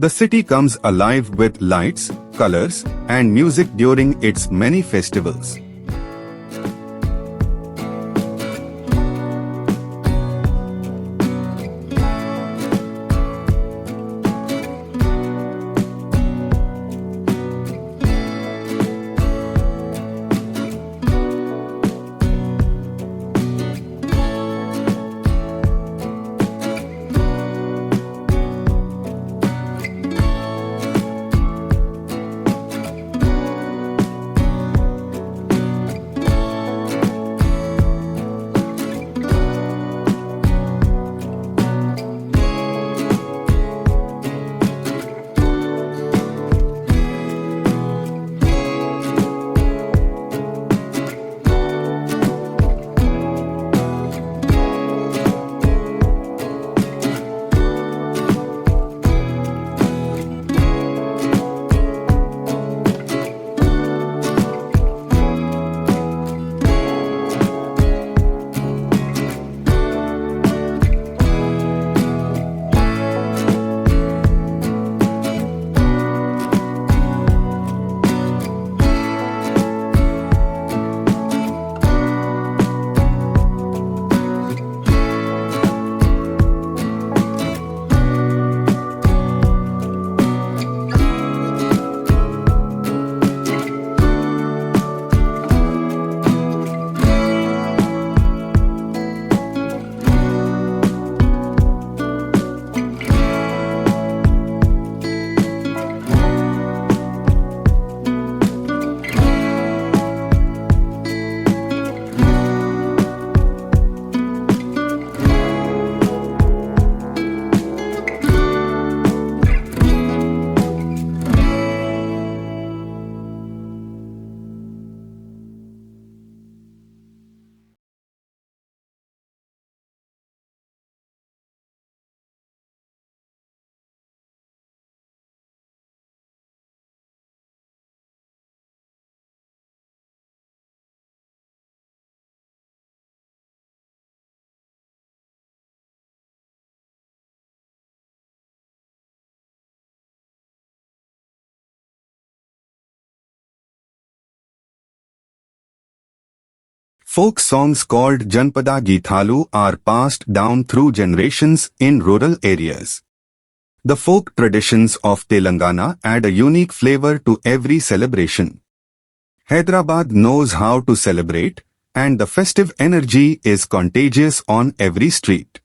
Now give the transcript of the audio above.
The city comes alive with lights, colors, and music during its many festivals. Folk songs called Janpada Geethalu are passed down through generations in rural areas. The folk traditions of Telangana add a unique flavor to every celebration. Hyderabad knows how to celebrate, and the festive energy is contagious on every street.